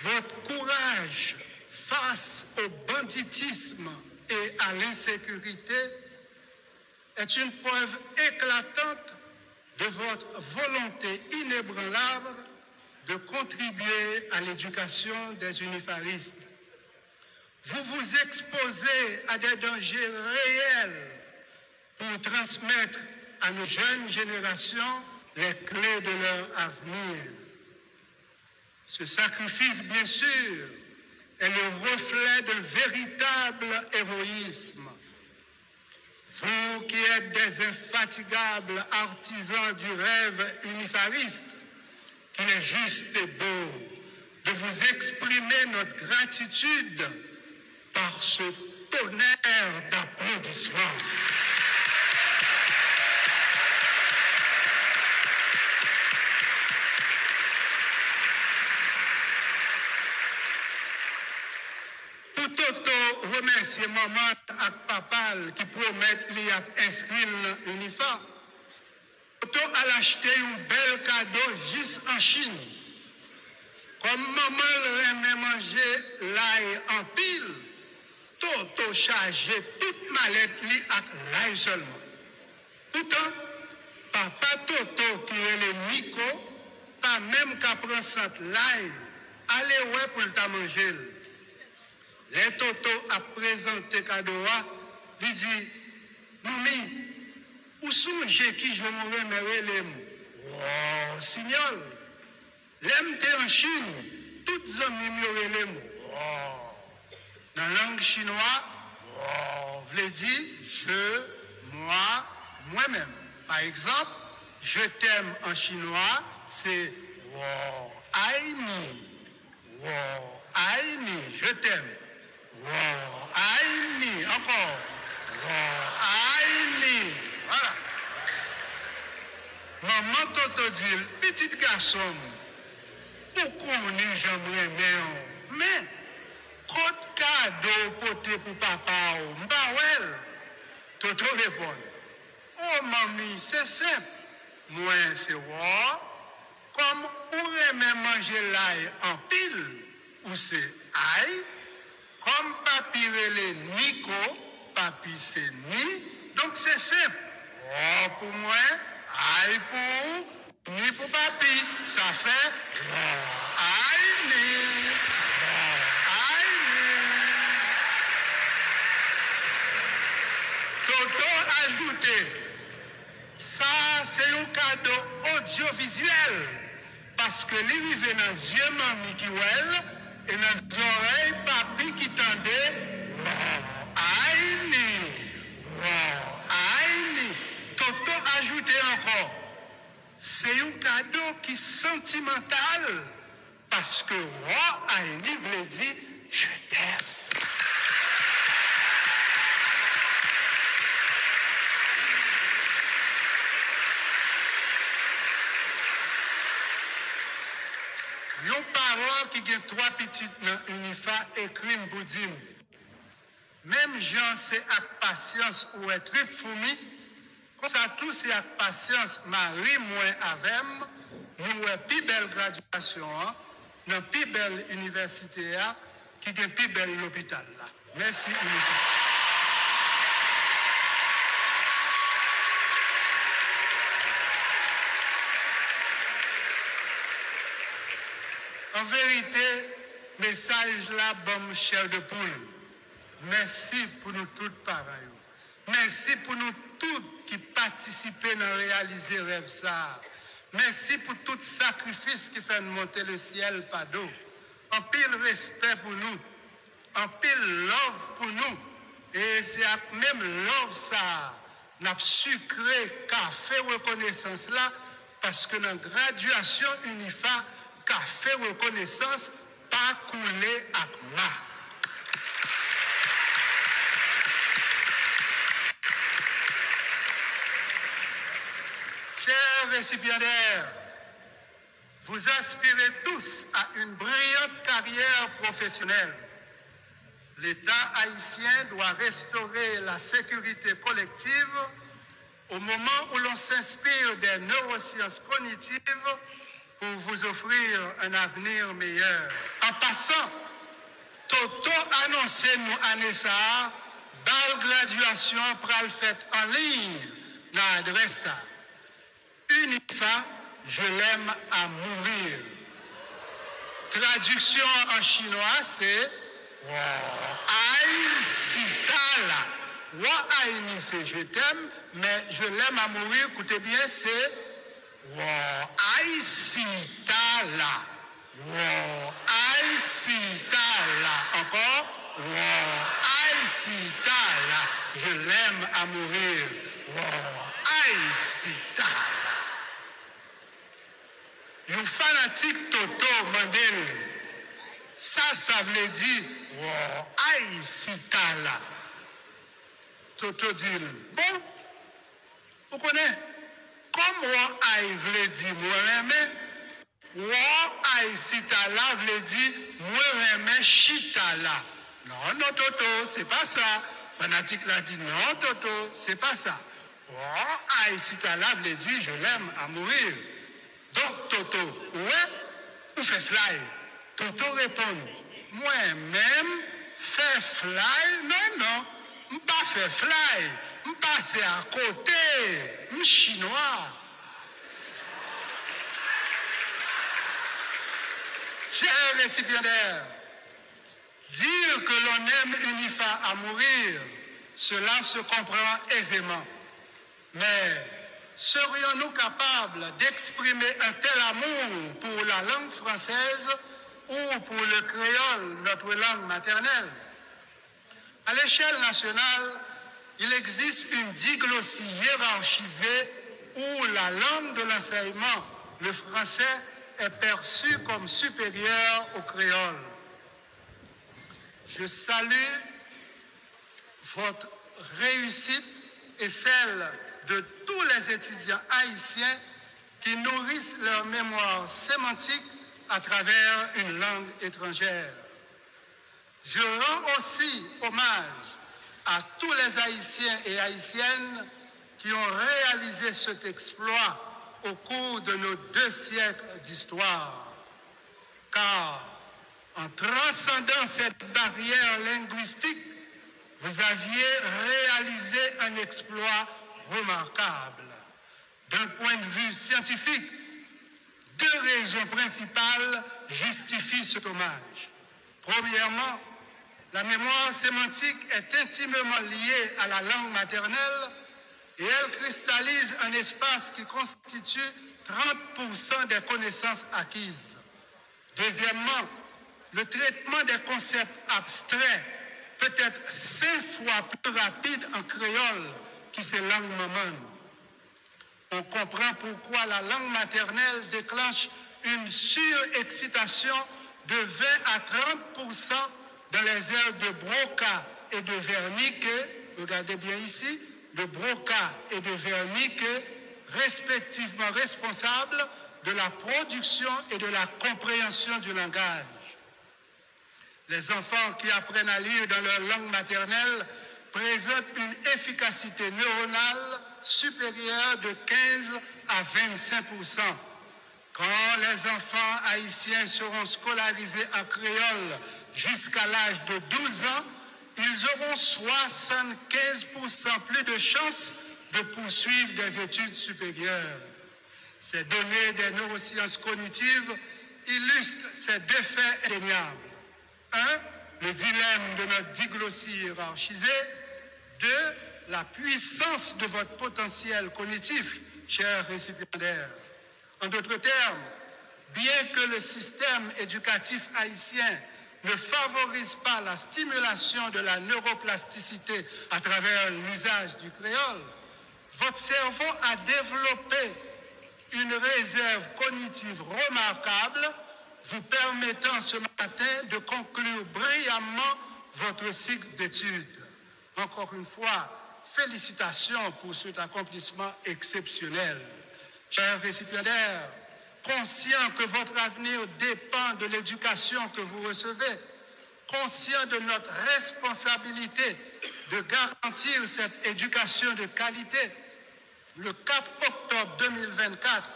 Votre courage face au banditisme et à l'insécurité est une preuve éclatante de votre volonté inébranlable de contribuer à l'éducation des unifaristes. Vous vous exposez à des dangers réels pour transmettre à nos jeunes générations les clés de leur avenir. Ce sacrifice, bien sûr, est le reflet d'un véritable héroïsme. Vous qui êtes des infatigables artisans du rêve unifariste, qu'il est juste et beau de vous exprimer notre gratitude par ce tonnerre d'applaudissements. Tout remercier maman et papa qui promettent d'inscrire l'UNIFA. Toto a acheté un bel cadeau juste en Chine. Comme maman aimait manger l'ail en pile, Toto chargeait toute mallette li avec l'ail seulement. Pourtant, papa Toto qui est le Nico, pas même qu'à prendre l'ail, allez ouais pour le manger. Les Toto a présenté cadeau, lui dit, Mami, où songez qui je me remercie les mots? Oh, signal, l'aime en Chine, toutes les amis me les mots. Oh. Dans la langue chinoise, oh, vous le dit, je, moi, moi-même. Par exemple, je t'aime en chinois, c'est wo ai ni. Wo ai ni, je t'aime. Wo ai ni, encore. Wo ai ni. Voilà. Maman Toto dit, petit garçon, pourquoi on est jamais mais côté cadeau côté pour papa, m'bawel. Toto répond, oh mamie, c'est simple. Moi, c'est wow. Comme on aime manger l'ail en pile, ou c'est ail. Comme papi relé Nico, papi c'est ni. Donc c'est simple. Oh pour moi, ail pour, ni pour papi. Ça fait ail ni. Ail ni. Toto ajouté. Ça, c'est un cadeau audiovisuel. Parce que lui vivait dans les yeux mamie qui ouelle et dans les oreilles papi qui tendait. Aïni. Aïni. Toto ajouté encore. C'est un cadeau qui est sentimental. Parce que Aïni voulait dire je t'aime. Yon parent qui a 3 petites dans l'UNIFA écrit pour dire même gens c'est avec patience ou être fourmi, comme ça tout c'est avec patience, Marie moins avec nous avons plus belle graduation, dans plus belle université qui est plus belle l'hôpital là. Merci UNIFA. En vérité, message là, bon chair de poule. Merci pour nous toutes pareilles. Merci pour nous toutes qui participent à réaliser rêve ça. Merci pour tout sacrifice qui fait monter le ciel par d'eau. En pile respect pour nous. En pile love pour nous. Et c'est même love ça. N'a sucré café reconnaissance là. Parce que dans la graduation UNIFA, café reconnaissance pas coulé à moi. Chers récipiendaires, vous aspirez tous à une brillante carrière professionnelle. L'État haïtien doit restaurer la sécurité collective au moment où l'on s'inspire des neurosciences cognitives pour vous offrir un avenir meilleur. En passant, Toto annoncé nous année ça, bal graduation pral fait en ligne, l'adresse ça. UNIFA, je l'aime à mourir. Traduction en chinois, c'est Aïe Sitala. Wa Aïni, c'est je t'aime, mais je l'aime à mourir, écoutez bien, c'est Aïe Sitala. Aïe Sitala. Encore Aïe Sitala. Je l'aime à mourir. Aïe Sitala. Un fanatique Toto Mandel, ça veut dire aïe Sitala. Toto dit, bon, vous connaissez, comme aïe veut dire moi aïe Sitala veut dire moi Chitala. Non, Toto, c'est pas ça. Fanatique l'a dit, non, Toto, c'est pas ça. Aïe Sitala veut dire je l'aime à mourir. Donc, Toto, ouais, ou fait fly? Toto répond, moi-même, fait fly? Non, je ne pas fait fly. Je passe à côté. Je suis chinois. Chers récipiendaires, dire que l'on aime UNIFA à mourir, cela se comprend aisément. Mais serions-nous capables d'exprimer un tel amour pour la langue française ou pour le créole, notre langue maternelle? À l'échelle nationale, il existe une diglossie hiérarchisée où la langue de l'enseignement, le français, est perçue comme supérieure au créole. Je salue votre réussite et celle de tous les étudiants haïtiens qui nourrissent leur mémoire sémantique à travers une langue étrangère. Je rends aussi hommage à tous les Haïtiens et Haïtiennes qui ont réalisé cet exploit au cours de nos 2 siècles d'histoire. Car en transcendant cette barrière linguistique, vous aviez réalisé un exploit remarquable. D'un point de vue scientifique, 2 raisons principales justifient cet hommage. Premièrement, la mémoire sémantique est intimement liée à la langue maternelle et elle cristallise un espace qui constitue 30% des connaissances acquises. Deuxièmement, le traitement des concepts abstraits peut être 5 fois plus rapide en créole qui c'est langue maman. On comprend pourquoi la langue maternelle déclenche une surexcitation de 20 à 30% dans les aires de Broca et de Wernicke, regardez bien ici, de Broca et de Wernicke, respectivement responsables de la production et de la compréhension du langage. Les enfants qui apprennent à lire dans leur langue maternelle présentent une efficacité neuronale supérieure de 15 à 25%. Quand les enfants haïtiens seront scolarisés en créole jusqu'à l'âge de 12 ans, ils auront 75% plus de chances de poursuivre des études supérieures. Ces données des neurosciences cognitives illustrent ces 2 faits indéniables. 1. Le dilemme de notre diglossie hiérarchisée. 2. La puissance de votre potentiel cognitif, chers récipiendaires. En d'autres termes, bien que le système éducatif haïtien ne favorise pas la stimulation de la neuroplasticité à travers l'usage du créole, votre cerveau a développé une réserve cognitive remarquable vous permettant ce matin de conclure brillamment votre cycle d'études. Encore une fois, félicitations pour cet accomplissement exceptionnel. Chers récipiendaires, conscients que votre avenir dépend de l'éducation que vous recevez, conscients de notre responsabilité de garantir cette éducation de qualité, le 4 octobre 2024,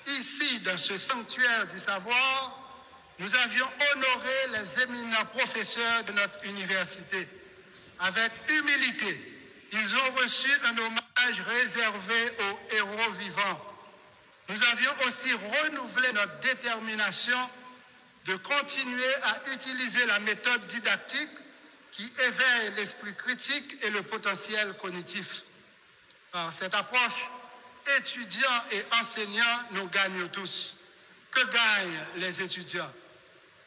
ici, dans ce sanctuaire du savoir, nous avions honoré les éminents professeurs de notre université. Avec humilité, ils ont reçu un hommage réservé aux héros vivants. Nous avions aussi renouvelé notre détermination de continuer à utiliser la méthode didactique qui éveille l'esprit critique et le potentiel cognitif. Par cette approche, étudiants et enseignants, nous gagnons tous. Que gagnent les étudiants?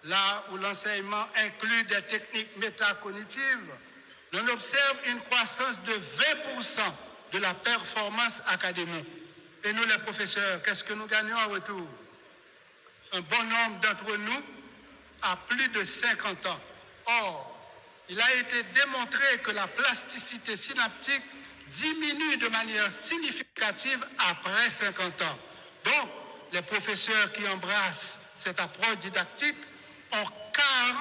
Là où l'enseignement inclut des techniques métacognitives, on observe une croissance de 20% de la performance académique. Et nous, les professeurs, qu'est-ce que nous gagnons en retour? Un bon nombre d'entre nous a plus de 50 ans. Or, il a été démontré que la plasticité synaptique diminue de manière significative après 50 ans. Donc, les professeurs qui embrassent cette approche didactique ont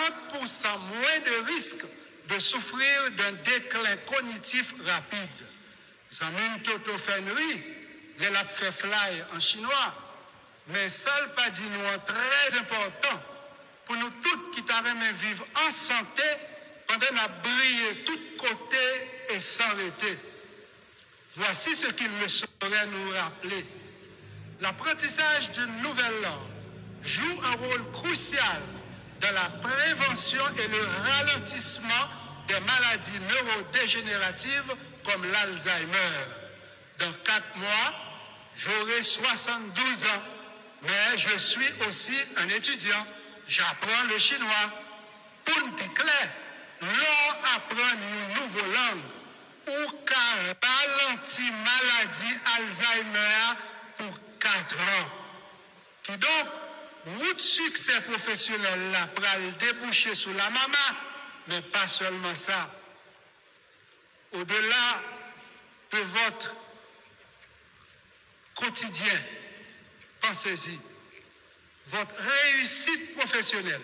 40% moins de risques de souffrir d'un déclin cognitif rapide. Zamin Toto Fenri, les l'a fait fly en chinois, mais ça pas dit nous très important pour nous tous qui t'arrêtent vivre en santé pendant à briller de tous côtés et s'arrêter. Voici ce qu'il me saurait nous rappeler. L'apprentissage d'une nouvelle langue joue un rôle crucial dans la prévention et le ralentissement des maladies neurodégénératives comme l'Alzheimer. Dans 4 mois, j'aurai 72 ans, mais je suis aussi un étudiant. J'apprends le chinois. Pour nous dire clair, l'on apprend une nouvelle langue ou qu'à ralentir maladie Alzheimer pour 4 ans. Qui donc, route succès professionnel là pour aller déboucher sur la maman, mais pas seulement ça. Au-delà de votre quotidien, pensez-y, votre réussite professionnelle,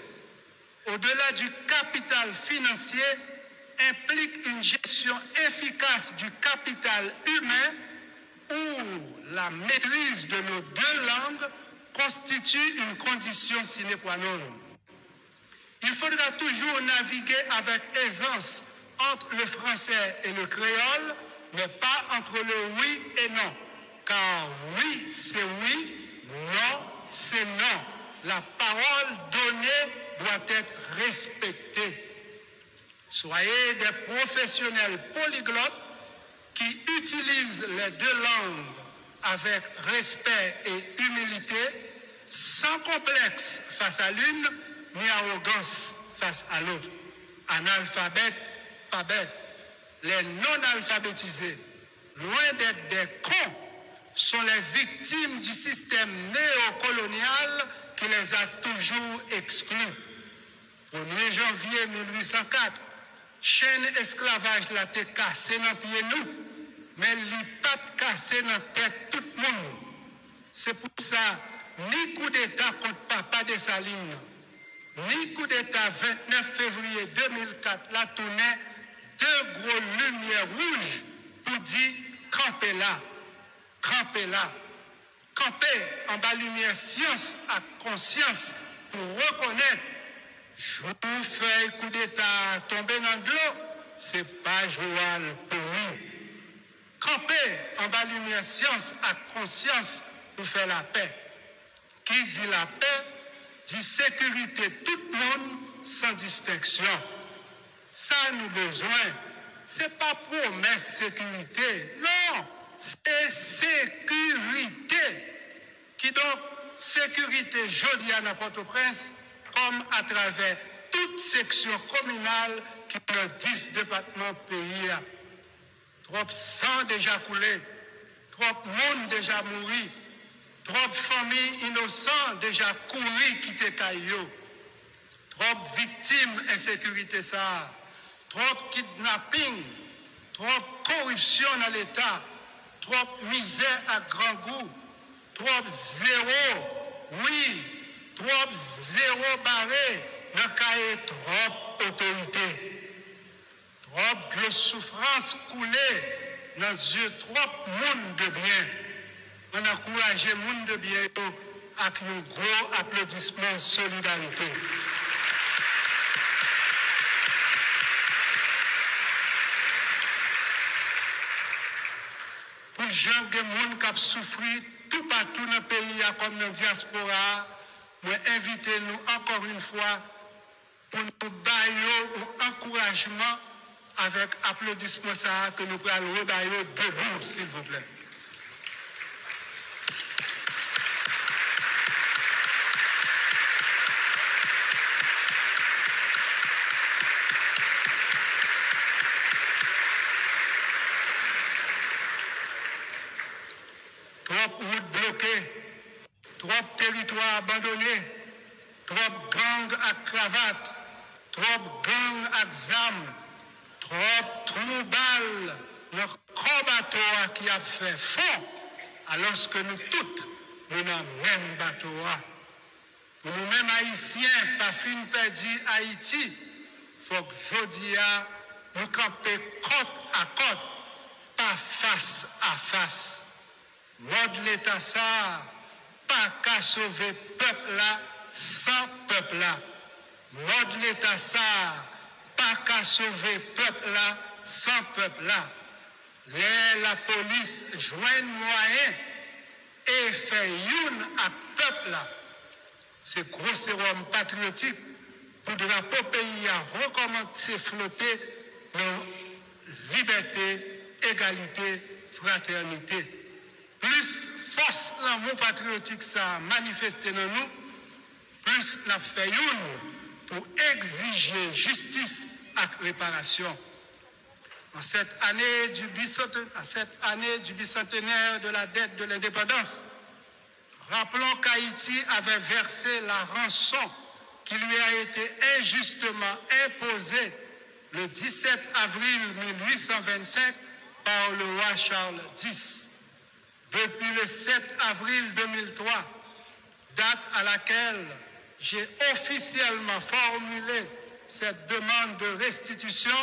au-delà du capital financier, implique une gestion efficace du capital humain où la maîtrise de nos 2 langues constitue une condition sine qua non. Il faudra toujours naviguer avec aisance entre le français et le créole, mais pas entre le oui et non. Car oui, c'est oui, non, c'est non. La parole donnée doit être respectée. Soyez des professionnels polyglottes qui utilisent les 2 langues avec respect et humilité, sans complexe face à l'une, ni arrogance face à l'autre. Analphabètes, pas bêtes. Les non-alphabétisés, loin d'être des cons, sont les victimes du système néocolonial qui les a toujours exclus. 1er janvier 1804, chaîne esclavage la tête cassée dans pied nous, mais les pattes cassées dans tête tout le monde. C'est pour ça, ni coup d'État contre Papa Dessalines, ni coup d'État 29 février 2004, la tournée, 2 gros lumières rouges pour dire campez là, campez là. Camper en bas lumière science à conscience pour reconnaître jour fait coup d'État tomber dans l'eau, c'est pas joual pour nous. Camper en bas lumière science à conscience pour faire la paix. Qui dit la paix, dit sécurité tout le monde sans distinction. Ça nous besoin. C'est pas promesse sécurité. Non, c'est sécurité. Qui donc, sécurité jeudi à Port-au-Prince, comme à travers toute section communale qui a 10 départements pays. Trop sang déjà coulé, trop monde déjà mouru, trop familles innocentes déjà couru quitter Caillou, trop victimes insécurité ça, trop kidnapping, trop corruption dans l'État, trop misère à grand goût, trop zéro, oui, trop zéro barré, dans cahier trop autorité. Trop de souffrance coulée dans yeux trop monde de bien. On encourage monde de bien avec un gros applaudissement solidarité. Pour les gens qui ont souffert tout partout dans le pays, comme dans la diaspora, je invite nous encore une fois pour nous bailler un encouragement avec applaudissement que nous allons rebailler debout, s'il vous plaît. Trop routes bloquées, trop territoires abandonnés, trop gangs à cravate, trop gangs à zam, trop troubles, notre combattant qui a fait fond, alors que nous toutes, nous dans le même bateau. Pour nous-mêmes haïtiens, pas fin perdu Haïti, il faut que aujourd'hui, nous camper côte à côte, pas face à face. Mode l'État ça, pas qu'à sauver peuple là, sans peuple là. Mode l'État ça, pas qu'à sauver peuple là, sans peuple là. La police joint moyen et fait une à peuple là. C'est gros sérum patriotique pour drapeau pays à recommencer flotter dans liberté, égalité, fraternité. Plus force l'amour patriotique ça manifesté dans nous, plus la fait une pour exiger justice et réparation. En cette année du bicentenaire de la dette de l'indépendance, rappelons qu'Haïti avait versé la rançon qui lui a été injustement imposée le 17 avril 1825 par le roi Charles X. Depuis le 7 avril 2003, date à laquelle j'ai officiellement formulé cette demande de restitution,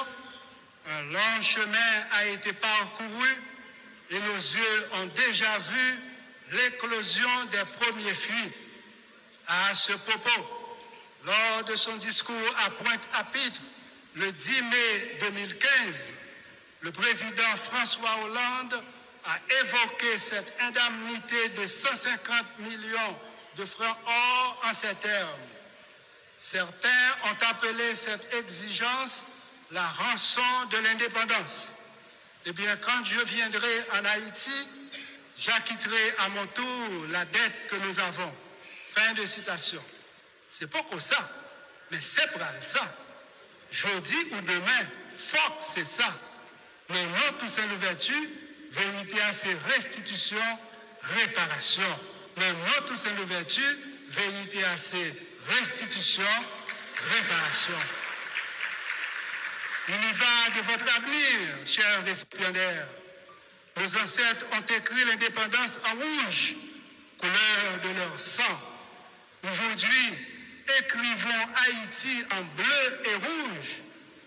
un long chemin a été parcouru et nos yeux ont déjà vu l'éclosion des premiers fruits. À ce propos, lors de son discours à Pointe-à-Pitre le 10 mai 2015, le président François Hollande a évoqué cette indemnité de 150 millions de francs or en ces termes. Certains ont appelé cette exigence la rançon de l'indépendance. Eh bien, quand je viendrai en Haïti, j'acquitterai à mon tour la dette que nous avons. Fin de citation. C'est pas comme ça, mais c'est pour ça. Jeudi ou demain, faut que c'est ça. Mais non, tout c'est l'ouverture, vérité à ces restitutions, réparation. Mais non, tout c'est l'ouverture, vérité à ces restitutions, réparation. Il y va de votre avenir, chers récipiendaires. Nos ancêtres ont écrit l'indépendance en rouge, couleur de leur sang. Aujourd'hui, écrivons Haïti en bleu et rouge,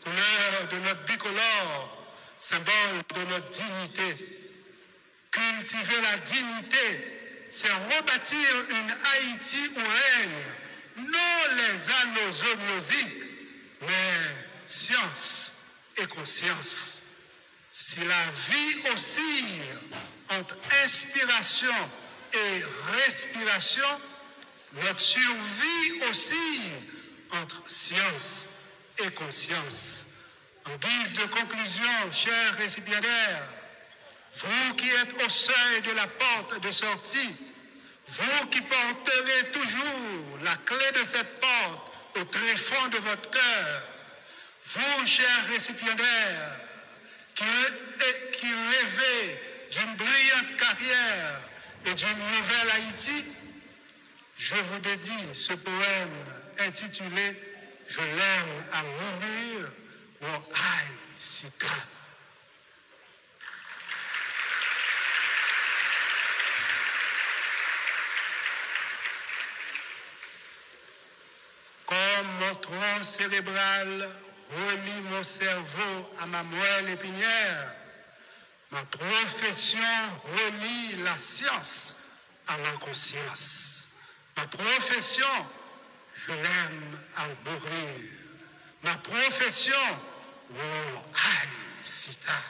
couleur de notre bicolore, symbole de notre dignité. Cultiver la dignité, c'est rebâtir une Haïti où règne, non les anneaux zoonosiques, mais science et conscience. Si la vie oscille entre inspiration et respiration, notre survie oscille entre science et conscience. En guise de conclusion, chers récipiendaires, vous qui êtes au seuil de la porte de sortie, vous qui porterez toujours la clé de cette porte au tréfonds de votre cœur, vous, chers récipiendaires, qui rêvez d'une brillante carrière et d'une nouvelle Haïti, je vous dédie ce poème intitulé « Je l'aime à mourir, mon Haïtika ». Comme mon tronc cérébral relie mon cerveau à ma moelle épinière, ma profession relie la science à ma conscience. Ma profession, je l'aime à mourir. Ma profession, oh, aïe, si tard.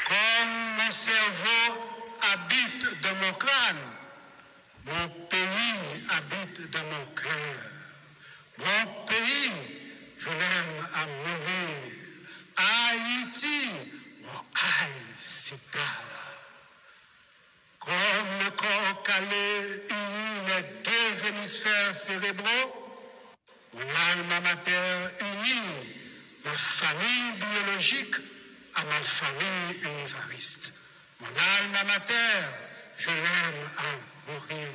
Comme mon cerveau habite dans mon crâne, mon pays habite dans mon cœur. Mon pays, je l'aime à mourir. Haïti, oh, aïe, si tard. Comme le corps calé unit les deux hémisphères cérébraux, mon alma mater unit ma famille biologique à ma famille univariste. Mon alma mater, je l'aime à mourir.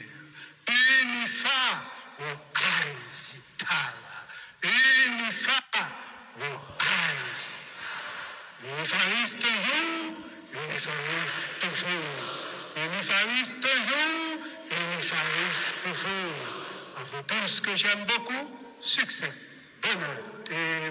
Unifa, oh aïe, si tard. Unifa, oh aïe, si tard. Univariste toujours, univariste toujours. Unifariste toujours, unifariste toujours. À vous tous que j'aime beaucoup, succès, bonheur et